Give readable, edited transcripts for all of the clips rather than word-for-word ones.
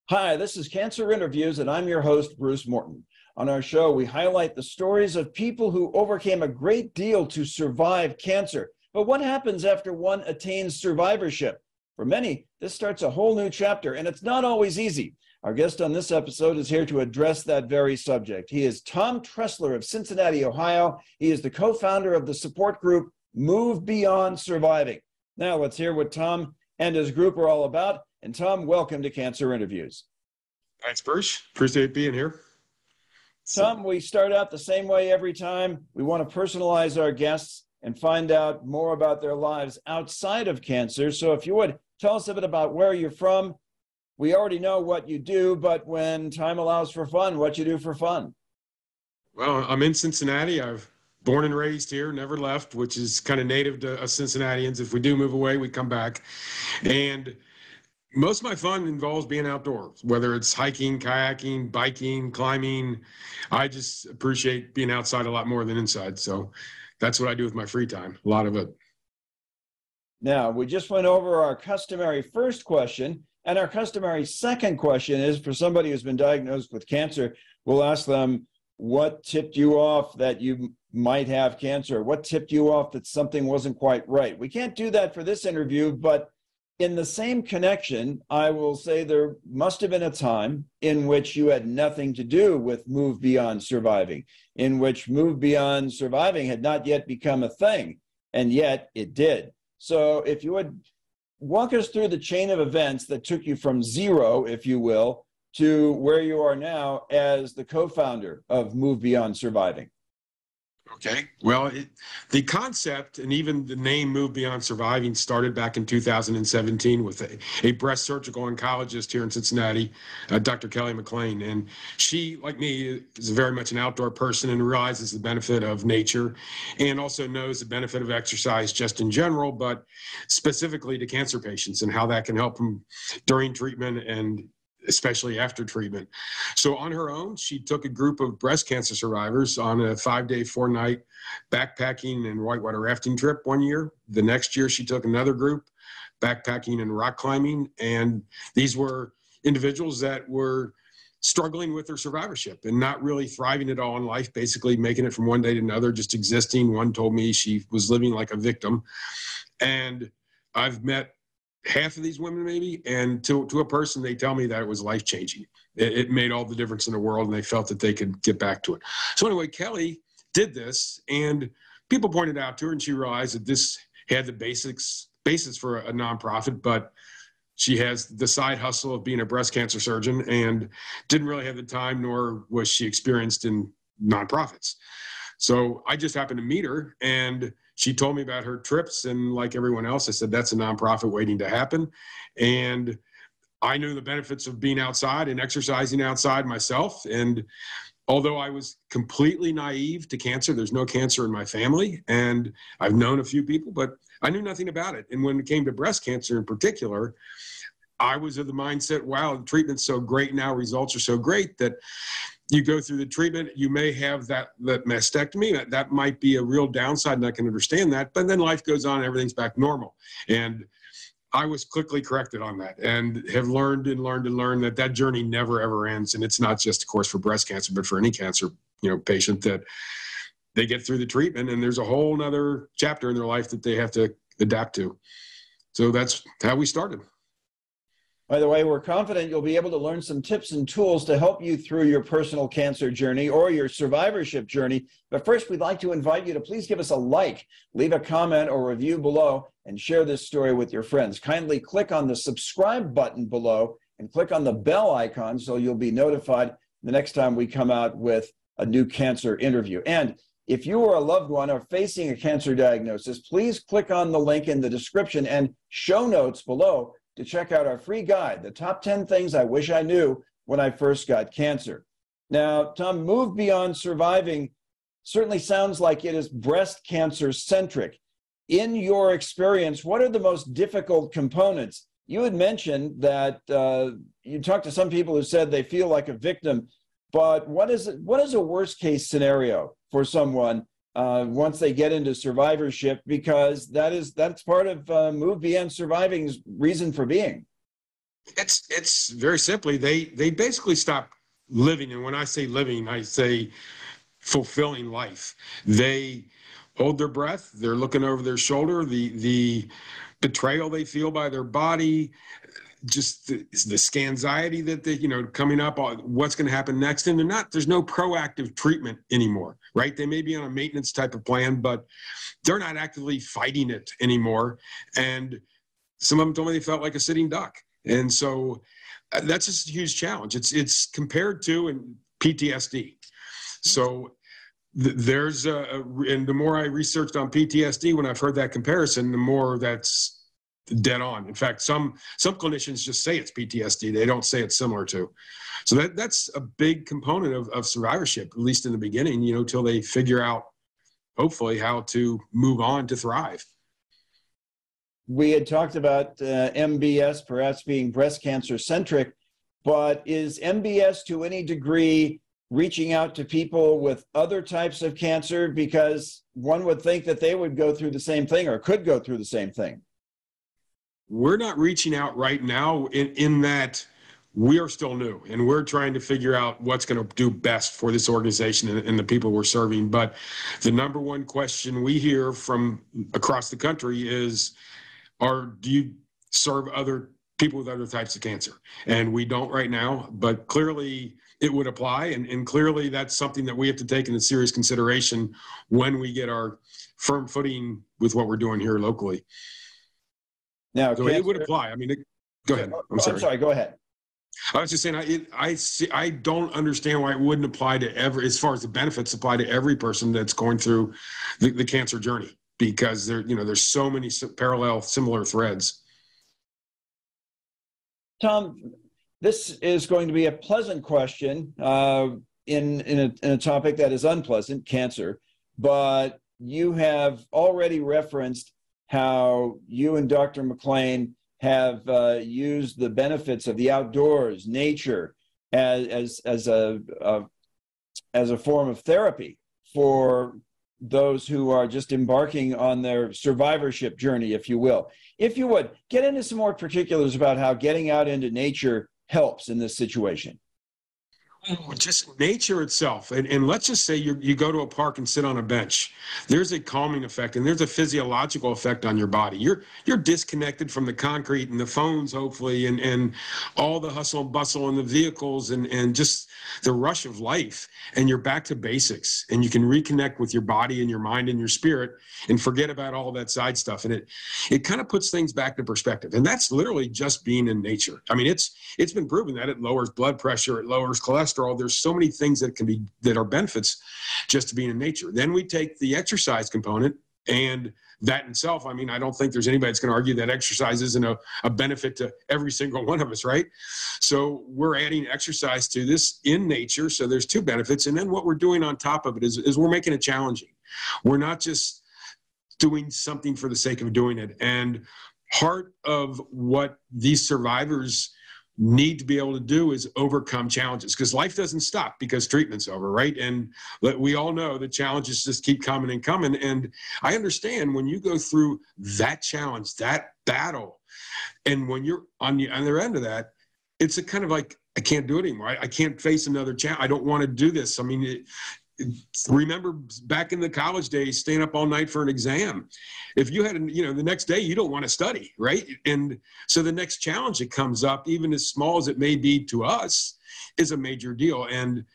Hi, this is Cancer Interviews, and I'm your host, Bruce Morton. On our show, we highlight the stories of people who overcame a great deal to survive cancer. But what happens after one attains survivorship? For many, this starts a whole new chapter, and it's not always easy. Our guest on this episode is here to address that very subject. He is Tom Tressler of Cincinnati, Ohio. He is the co-founder of the support group Move Beyond Surviving. Now, let's hear what Tom and his group are all about. And Tom, welcome to Cancer Interviews. Thanks, Bruce. Appreciate being here. Tom, we start out the same way every time. We want to personalize our guests and find out more about their lives outside of cancer. So if you would, tell us a bit about where you're from. We already know what you do, but when time allows for fun, what you do for fun. Well, I'm in Cincinnati. I've born and raised here, never left, which is kind of native to us Cincinnatians. If we do move away, we come back. And most of my fun involves being outdoors, whether it's hiking, kayaking, biking, climbing. I just appreciate being outside a lot more than inside. So that's what I do with my free time, a lot of it. Now, we just went over our customary first question, and our customary second question is for somebody who's been diagnosed with cancer. We'll ask them, what tipped you off that you might have cancer? What tipped you off that something wasn't quite right? We can't do that for this interview, but in the same connection, I will say there must have been a time in which you had nothing to do with Move Beyond Surviving, in which Move Beyond Surviving had not yet become a thing, and yet it did. So if you would walk us through the chain of events that took you from zero, if you will, to where you are now as the co-founder of Move Beyond Surviving. Okay. Well, the concept and even the name Move Beyond Surviving started back in 2017 with a breast surgical oncologist here in Cincinnati, Dr. McLean. And she, like me, is very much an outdoor person and realizes the benefit of nature and also knows the benefit of exercise just in general, but specifically to cancer patients and how that can help them during treatment and especially after treatment. So on her own, she took a group of breast cancer survivors on a 5-day, 4-night backpacking and whitewater rafting trip one year. The next year, she took another group backpacking and rock climbing. And these were individuals that were struggling with their survivorship and not really thriving at all in life, basically making it from one day to another, just existing. One told me she was living like a victim. And I've met half of these women maybe, and to a person, they tell me that it was life-changing. It made all the difference in the world, and they felt that they could get back to it. So anyway, Kelly did this, and people pointed out to her, and she realized that this had the basis for a nonprofit, but she has the side hustle of being a breast cancer surgeon and didn't really have the time, nor was she experienced in nonprofits. So I just happened to meet her, and she told me about her trips, and like everyone else, I said, that's a nonprofit waiting to happen. And I knew the benefits of being outside and exercising outside myself. And although I was completely naive to cancer, there's no cancer in my family, and I've known a few people, but I knew nothing about it. And when it came to breast cancer in particular, I was of the mindset, wow, the treatment's so great now, results are so great that you go through the treatment, you may have that mastectomy. That might be a real downside, and I can understand that. But then life goes on, and everything's back normal. And I was quickly corrected on that, and have learned that journey never ever ends. And it's not just, of course, for breast cancer, but for any cancer, patient, that they get through the treatment, and there's a whole nother chapter in their life that they have to adapt to. So that's how we started. By the way, we're confident you'll be able to learn some tips and tools to help you through your personal cancer journey or your survivorship journey. But first, we'd like to invite you to please give us a like, leave a comment or review below, and share this story with your friends. Kindly click on the subscribe button below and click on the bell icon so you'll be notified the next time we come out with a new cancer interview. And if you or a loved one are facing a cancer diagnosis, please click on the link in the description and show notes below to check out our free guide, The Top 10 Things I Wish I Knew When I First Got Cancer. Now, Tom, Move Beyond Surviving certainly sounds like it is breast cancer centric. In your experience, what are the most difficult components? You had mentioned that you talked to some people who said they feel like a victim, but what is a worst case scenario for someone once they get into survivorship, because that's part of Move Beyond Surviving's reason for being? It's very simply, they basically stop living. And when I say living, I say fulfilling life. They hold their breath. They're looking over their shoulder, the betrayal they feel by their body, just the anxiety that they, coming up on what's going to happen next. And there's no proactive treatment anymore, right? They may be on a maintenance type of plan, but they're not actively fighting it anymore. And some of them told me they felt like a sitting duck. And so that's just a huge challenge. It's compared to PTSD. So there's and the more I researched on PTSD, when I've heard that comparison, the more that's dead on. In fact, some clinicians just say it's PTSD. They don't say it's similar to. So that's a big component of survivorship, at least in the beginning, till they figure out, hopefully, how to move on to thrive. We had talked about MBS perhaps being breast cancer centric, but is MBS to any degree reaching out to people with other types of cancer? Because one would think that they would go through the same thing or could go through the same thing. We're not reaching out right now in that we are still new and we're trying to figure out what's going to do best for this organization and the people we're serving. But the number one question we hear from across the country is, do you serve other people with other types of cancer? And we don't right now, but clearly it would apply. And clearly that's something that we have to take into serious consideration when we get our firm footing with what we're doing here locally. Now, so it would apply. I mean, go ahead. I'm sorry, go ahead. I was just saying, I don't understand why it wouldn't apply to as far as the benefits apply to every person that's going through the cancer journey, because there's so many parallel, similar threads. Tom, this is going to be a pleasant question in a topic that is unpleasant, cancer, but you have already referenced how you and Dr. McLean have used the benefits of the outdoors, nature, as a form of therapy for those who are just embarking on their survivorship journey, if you will. If you would, get into some more particulars about how getting out into nature helps in this situation. Just nature itself. And let's just say you go to a park and sit on a bench. There's a calming effect and there's a physiological effect on your body. You're disconnected from the concrete and the phones, hopefully, and all the hustle and bustle and the vehicles and just the rush of life. And you're back to basics and you can reconnect with your body and your mind and your spirit and forget about all that side stuff. And it kind of puts things back to perspective. And that's literally just being in nature. I mean, it's been proven that it lowers blood pressure, it lowers cholesterol. There's so many things that are benefits just to being in nature. Then we take the exercise component, and that in itself, I mean, I don't think there's anybody that's going to argue that exercise isn't a benefit to every single one of us, right? So we're adding exercise to this in nature. So there's two benefits. And then what we're doing on top of it is we're making it challenging. We're not just doing something for the sake of doing it. And part of what these survivors need to be able to do is overcome challenges, because life doesn't stop because treatment's over, right? And we all know the challenges just keep coming and coming. And I understand when you go through that challenge, that battle, and when you're on the other end of that, it's a kind of like, I can't do it anymore. I can't face another challenge. I don't want to do this. I mean, remember back in the college days, staying up all night for an exam. If you had, the next day, you don't want to study, right? And so the next challenge that comes up, even as small as it may be to us, is a major deal. And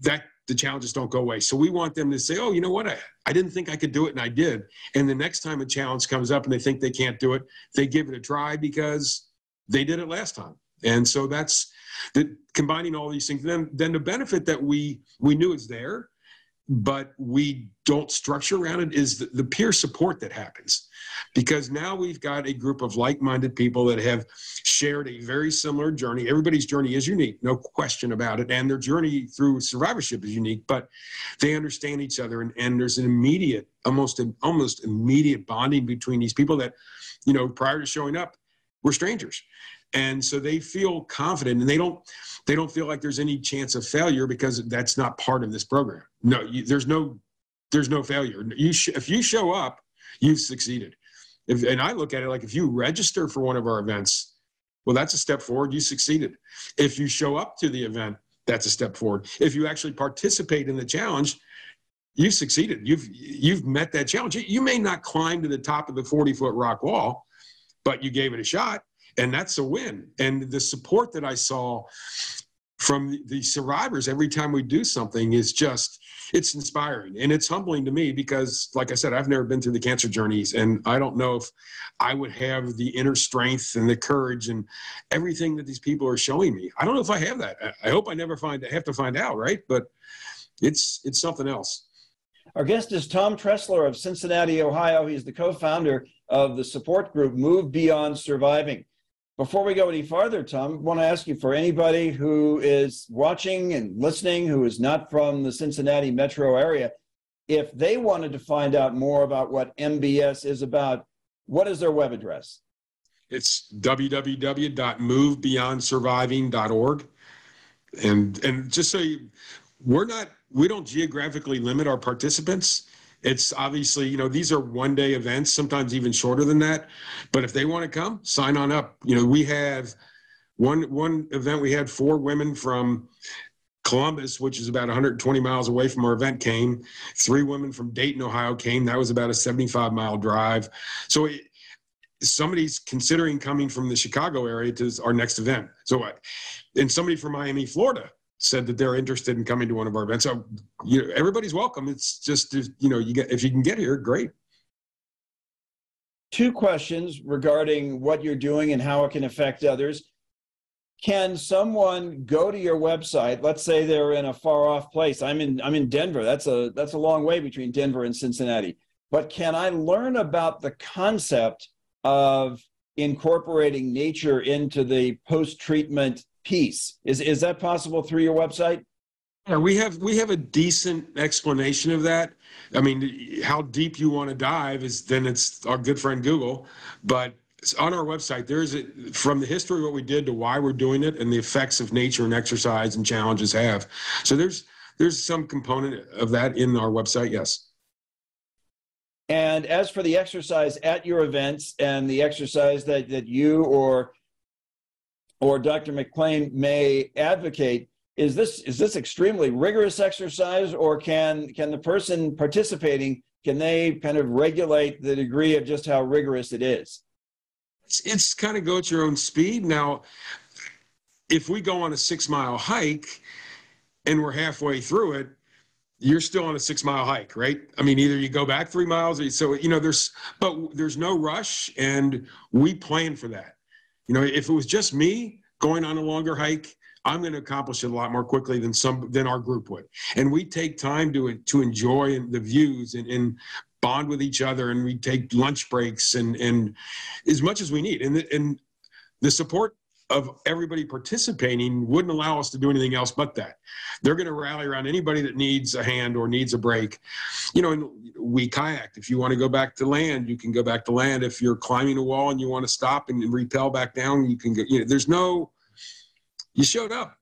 that the challenges don't go away. So we want them to say, oh, you know what? I didn't think I could do it, and I did. And the next time a challenge comes up and they think they can't do it, they give it a try because they did it last time. And so that's combining all these things. Then the benefit that we knew is there, but we don't structure around it, is the peer support that happens. Because now we've got a group of like-minded people that have shared a very similar journey. Everybody's journey is unique, no question about it. And their journey through survivorship is unique, but they understand each other. And there's an immediate, almost immediate bonding between these people that, prior to showing up, were strangers. And so they feel confident, and they don't feel like there's any chance of failure, because that's not part of this program. No, there's no failure. If you show up, you've succeeded. And I look at it like, if you register for one of our events, well, that's a step forward. You succeeded. If you show up to the event, that's a step forward. If you actually participate in the challenge, you succeeded. You've met that challenge. You may not climb to the top of the 40-foot rock wall, but you gave it a shot, and that's a win. And the support that I saw from the survivors every time we do something is just, it's inspiring. And it's humbling to me because, like I said, I've never been through the cancer journeys, and I don't know if I would have the inner strength and the courage and everything that these people are showing me. I don't know if I have that. I hope I never have to find out, right? But it's something else. Our guest is Tom Tressler of Cincinnati, Ohio. He's the co-founder of the support group Move Beyond Surviving. Before we go any farther, Tom, I want to ask you, for anybody who is watching and listening who is not from the Cincinnati metro area, if they wanted to find out more about what MBS is about, what is their web address? It's www.movebeyondsurviving.org. And just so we don't geographically limit our participants. It's obviously, these are one-day events, sometimes even shorter than that. But if they want to come, sign on up. We have one event, we had 4 women from Columbus, which is about 120 miles away from our event, came. 3 women from Dayton, Ohio came. That was about a 75-mile drive. So somebody's considering coming from the Chicago area to our next event. And somebody from Miami, Florida, said that they're interested in coming to one of our events. So everybody's welcome. It's just, if you can get here, great. 2 questions regarding what you're doing and how it can affect others. Can someone go to your website? Let's say they're in a far off place. I'm in Denver. That's a long way between Denver and Cincinnati. But can I learn about the concept of incorporating nature into the post-treatment piece? Is that possible through your website? Yeah, we have a decent explanation of that. I mean, how deep you want to dive it's our good friend Google, but on our website from the history of what we did to why we're doing it and the effects of nature and exercise and challenges have. So there's some component of that in our website, yes. And as for the exercise at your events and the exercise that you or Dr. McLean may advocate, is this extremely rigorous exercise, or can the person participating, can they kind of regulate the degree of just how rigorous it is? It's kind of go at your own speed. Now, if we go on a 6-mile hike and we're halfway through it, you're still on a 6-mile hike, right? I mean, either you go back 3 miles, but there's no rush, and we plan for that. If it was just me going on a longer hike, I'm going to accomplish it a lot more quickly than our group would. And we take time to enjoy the views and bond with each other, and we take lunch breaks and as much as we need. And the support of everybody participating wouldn't allow us to do anything else but that. They're going to rally around anybody that needs a hand or needs a break. And we kayaked. If you want to go back to land, you can go back to land. If you're climbing a wall and you want to stop and rappel back down, you can go. You showed up.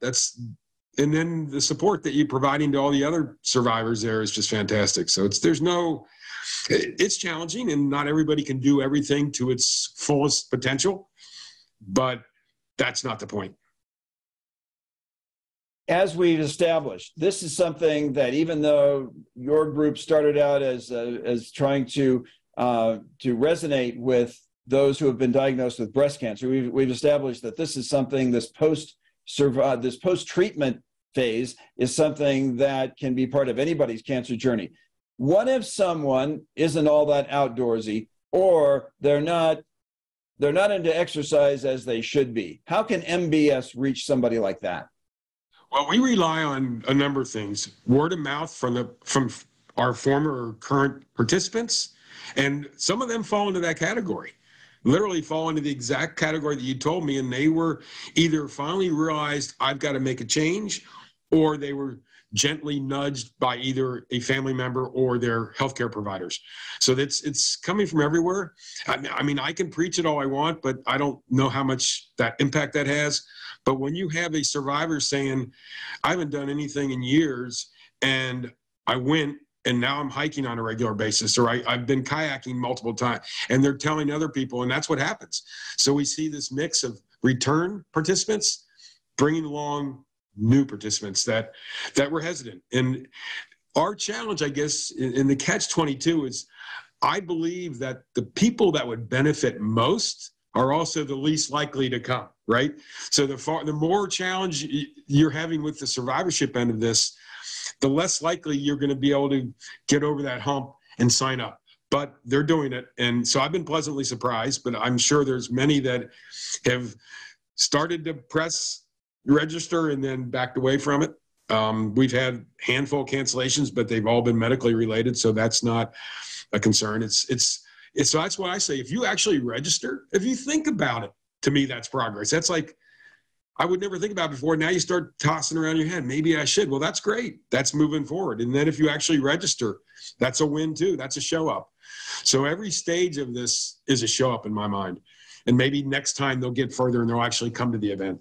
And then the support that you're providing to all the other survivors there is just fantastic. So it's challenging, and not everybody can do everything to its fullest potential, but that's not the point. As we've established, this is something that, even though your group started out as trying to resonate with those who have been diagnosed with breast cancer, we've established that this is something, this post-treatment phase is something that can be part of anybody's cancer journey. What if someone isn't all that outdoorsy, or they're not into exercise as they should be? How can MBS reach somebody like that? Well, we rely on a number of things. Word of mouth from our former or current participants, and some of them fall into that category. Literally fall into the exact category that you told me, and they were either finally realized I've got to make a change, or they were gently nudged by either a family member or their healthcare providers. So it's coming from everywhere. I mean, I can preach it all I want, but I don't know how much that impact that has. But when you have a survivor saying, I haven't done anything in years, and I went, and now I'm hiking on a regular basis, or I've been kayaking multiple times, and they're telling other people, and that's what happens. So we see this mix of return participants, bringing along new participants that were hesitant. And our challenge, I guess, in the catch-22 is I believe that the people that would benefit most are also the least likely to come, right? So the more challenge you're having with the survivorship end of this, the less likely you're going to be able to get over that hump and sign up. But they're doing it. And so I've been pleasantly surprised, but I'm sure there's many that have started to press register and then backed away from it. We've had a handful of cancellations, but they've all been medically related. So that's not a concern. So that's why I say, if you actually register, if you think about it, to me, that's progress. That's like, I would never think about it before. Now you start tossing around your head, maybe I should. Well, that's great. That's moving forward. And then if you actually register, that's a win too. That's a show up. So every stage of this is a show up in my mind. And maybe next time they'll get further and they'll actually come to the event.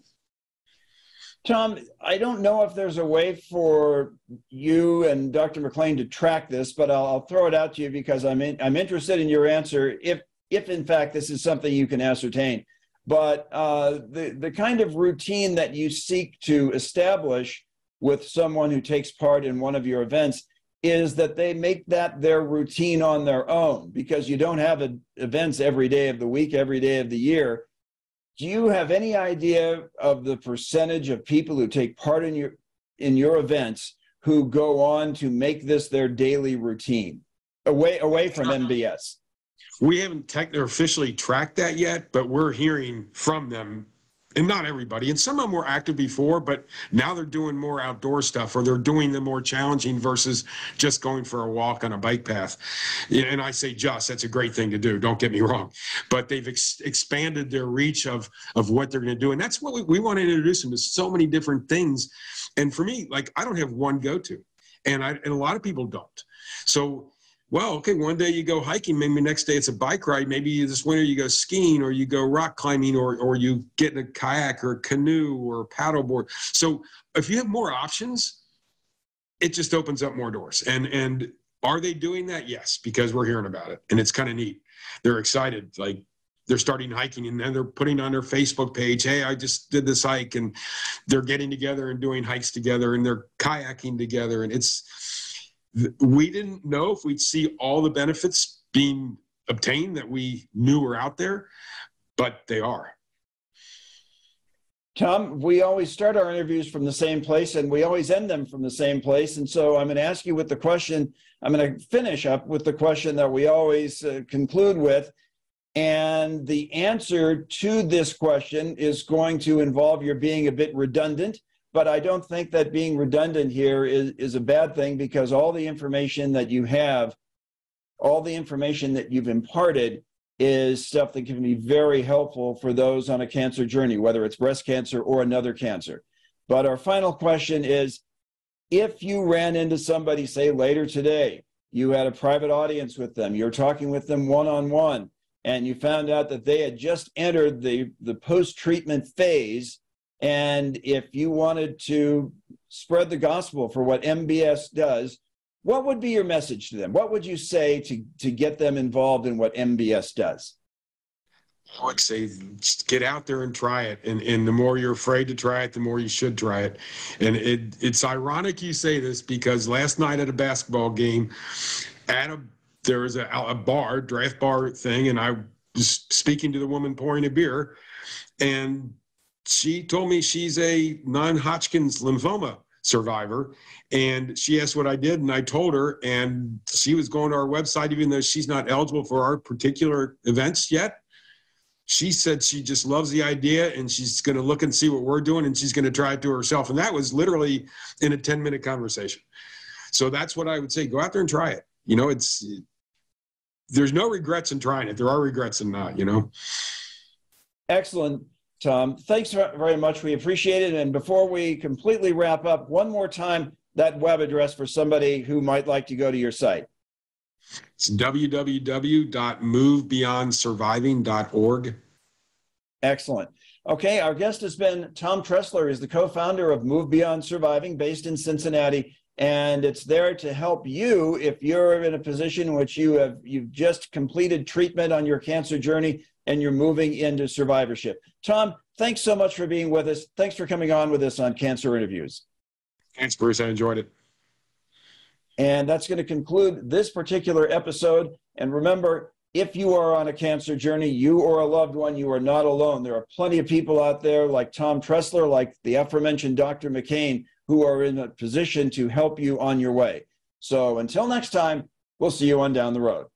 Tom, I don't know if there's a way for you and Dr. McLean to track this, but I'll throw it out to you because I'm interested in your answer if in fact this is something you can ascertain. But the kind of routine that you seek to establish with someone who takes part in one of your events is that they make that their routine on their own, because you don't have events every day of the week, every day of the year. Do you have any idea of the percentage of people who take part in your events who go on to make this their daily routine away from MBS? We haven't officially tracked that yet, but we're hearing from them, and not everybody. And some of them were active before, but now they're doing more outdoor stuff, or they're doing the more challenging versus just going for a walk on a bike path. And I say that's a great thing to do. Don't get me wrong. But they've expanded their reach of what they're going to do. And that's what we want to introduce them to, so many different things. And for me, like, I don't have one go-to, and a lot of people don't. So, well, okay, one day you go hiking, maybe next day it's a bike ride, maybe this winter you go skiing, or you go rock climbing, or you get in a kayak or a canoe or a paddleboard. So if you have more options, it just opens up more doors. And are they doing that? Yes, because we're hearing about it, and it's kind of neat. They're excited, like they're starting hiking, and then they're putting on their Facebook page, hey, I just did this hike, and they're getting together and doing hikes together, and they're kayaking together, and we didn't know if we'd see all the benefits being obtained that we knew were out there, but they are. Tom, we always start our interviews from the same place, and we always end them from the same place. And so I'm going to ask you with the question, I'm going to finish up with the question that we always conclude with. And the answer to this question is going to involve your being a bit redundant. But I don't think that being redundant here is a bad thing, because all the information that you have, all the information that you've imparted is stuff that can be very helpful for those on a cancer journey, whether it's breast cancer or another cancer. But our final question is, if you ran into somebody, say later today, you had a private audience with them, you're talking with them one-on-one, and you found out that they had just entered the post-treatment phase, and if you wanted to spread the gospel for what MBS does, what would be your message to them? What would you say to get them involved in what MBS does? I would say just get out there and try it. And the more you're afraid to try it, the more you should try it. And it's ironic you say this, because last night at a basketball game, there was a bar, draft bar thing, and I was speaking to the woman pouring a beer, and she told me she's a non-Hodgkin's lymphoma survivor, and she asked what I did, and I told her, and she was going to our website, even though she's not eligible for our particular events yet. She said she just loves the idea, and she's going to look and see what we're doing, and she's going to try it to herself. And that was literally in a 10-minute conversation. So that's what I would say. Go out there and try it. You know, there's no regrets in trying it. There are regrets in not, you know. Excellent, Tom. Thanks very much. We appreciate it. And before we completely wrap up, one more time, that web address for somebody who might like to go to your site. It's www.movebeyondsurviving.org. Excellent. Okay, our guest has been Tom Tressler. He's the co-founder of Move Beyond Surviving, based in Cincinnati. And it's there to help you if you're in a position in which you've just completed treatment on your cancer journey, and you're moving into survivorship. Tom, thanks so much for being with us. Thanks for coming on with us on Cancer Interviews. Thanks, Bruce. I enjoyed it. And that's going to conclude this particular episode. And remember, if you are on a cancer journey, you or a loved one, you are not alone. There are plenty of people out there like Tom Tressler, like the aforementioned Dr. McLean, who are in a position to help you on your way. So until next time, we'll see you on down the road.